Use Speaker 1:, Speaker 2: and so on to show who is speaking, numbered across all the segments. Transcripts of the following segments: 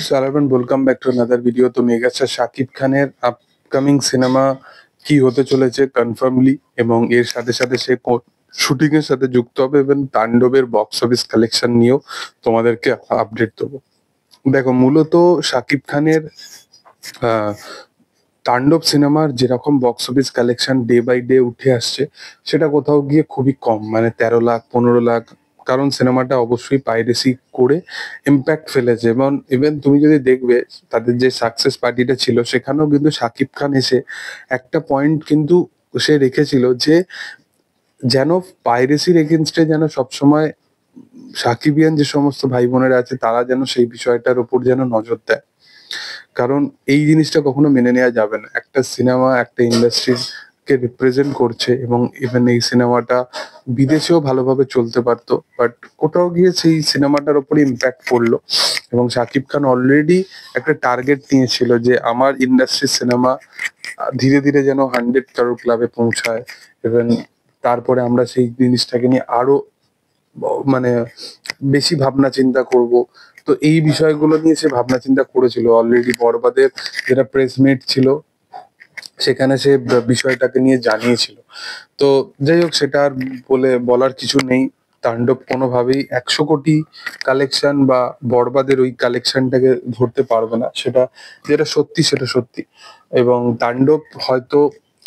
Speaker 1: So everyone, welcome back to another video. তো megastar Shakib খানের upcoming cinema কি হতে চলেছে কনফার্মলি, এবং এর সাথে সাথে সে শুটিং এর সাথে যুক্ত হবে, এবং তাণ্ডবের বক্স অফিস কালেকশন নিয়েও তোমাদেরকে আপডেট দেবো। দেখো, মূলত শাকিব খানের আহ তাণ্ডব সিনেমার যেরকম box office collection day by day উঠে আসছে, সেটা কোথাও গিয়ে খুবই কম, মানে 13 লাখ 15 লাখ। কারণ সিনেমাটা অবশ্যই পাইরেসি করে ইম্প্যাক্ট ফেলেছে, এবং ইভেন তুমি যদি দেখবে তাদের যে সাকসেস পার্টিটা ছিল, সেখানেও কিন্তু শাকিব খান এসে একটা পয়েন্ট কিন্তু সে রেখেছিল যে যেন পাইরেসির এগেনস্টে যেন সবসময় সাকিবিয়ান যে সমস্ত ভাই বোনেরা আছে তারা যেন সেই বিষয়টার উপর যেন নজর দেয়। কারণ এই জিনিসটা কখনো মেনে নেওয়া যাবে না। একটা সিনেমা একটা ইন্ডাস্ট্রিকে রিপ্রেজেন্ট করছে, এবং ইভেন এই সিনেমাটা বিদেশেও ভালোভাবে চলতে পারতো, বাট কোথাও গিয়ে সেই সিনেমাটার উপর ইম্প্যাক্ট পড়লো। এবং শাকিব খান অলরেডি একটা টার্গেট নিয়েছিল যে আমার ইন্ডাস্ট্রির সিনেমা ধীরে ধীরে যেন 100 crore ক্লাবে পৌঁছায়, এবং তারপরে আমরা সেই জিনিসটাকে নিয়ে আরো মানে বেশি ভাবনা চিন্তা করব। তো এই বিষয়গুলো নিয়ে সে ভাবনা চিন্তা করেছিল অলরেডি। বরবাদের যেটা প্রেস মিট ছিল, সেখানে সে বিষয়টাকে নিয়ে জানিয়েছিল। তো যাই হোক, সেটা আর বলার কিছু নেই। তাণ্ডব কোনোভাবেই 100 কোটি কালেকশন বা বরবাদের ওই কালেকশনটাকে ধরতে পারবে না। সেটা যেটা সত্যি সেটা সত্যি। এবং তাণ্ডব হয়তো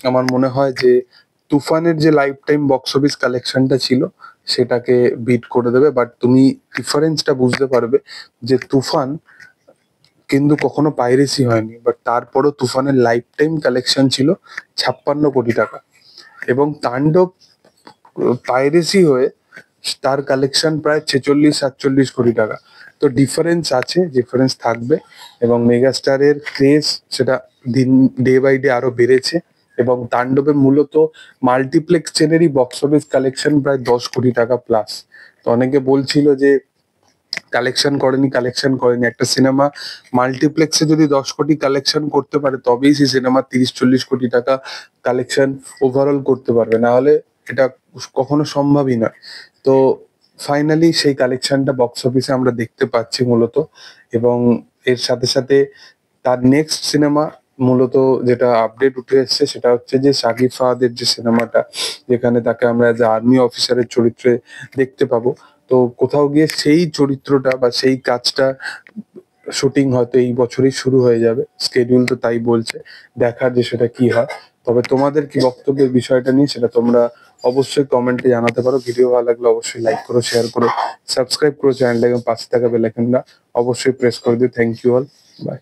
Speaker 1: আমার মনে হয় যে তুফানের যে লাইফ টাইম বক্স অফিস কালেকশনটা ছিল সেটাকে বিট করে দেবে। বাট তুমি ডিফারেন্সটা বুঝতে পারবে যে তুফান কিন্তু কখনো পাইরেসি হয়নি, বাট তারপরও তুফানের লাইফ টাইম কালেকশন ছিল 56 কোটি টাকা, এবং তাণ্ডব পাইরেসি হয়ে তার কালেকশন প্রায় 46-47 কোটি টাকা। তো ডিফারেন্স আছে, ডিফারেন্স থাকবে, এবং মেগাস্টারের ক্রেজ সেটা দিন ডে বাই ডে আরো বেড়েছে। এবং তাণ্ডবে মূলত মাল্টিপ্লেক্স চেনেরই বক্স অফিস কালেকশন প্রায় 10 কোটি টাকা প্লাস। তো অনেকে বলছিল যে কালেকশন করেনি। একটা সিনেমা মাল্টিপ্লেক্সে যদি 10 কোটি কালেকশন করতে পারে, তবেই সেই সিনেমা 30-40 কোটি টাকা কালেকশন ওভারঅল করতে পারবে, না হলে এটা কখনো সম্ভবই নয়। তো ফাইনালি সেই কালেকশনটা বক্স অফিসে আমরা দেখতে পাচ্ছি মূলত। এবং এর সাথে সাথে তার নেক্সট সিনেমা মূলত যেটা আপডেট উঠে এসছে, সেটা হচ্ছে যে শাকিব ফাহাদের যে সিনেমাটা, যেখানে তাকে আমরা এজ আর্মি অফিসারের চরিত্রে দেখতে পাবো। তো কোথাও গিয়ে সেই চরিত্রটা বা সেই কাজটা শুটিং হয়তো এই বছরই শুরু হয়ে যাবে, স্কেডিউল তো তাই বলছে। দেখার যে সেটা কি হয়। তবে তোমাদের কি বক্তব্যের বিষয়টা নিয়ে সেটা তোমরা অবশ্যই কমেন্টে জানাতে পারো। ভিডিও ভালো লাগলে অবশ্যই লাইক করো, শেয়ার করো, সাবস্ক্রাইব করো চ্যানেলটাকে, এবং পাশে থাকা বেল আইকনটা অবশ্যই প্রেস করে দিও। Thank you all, by.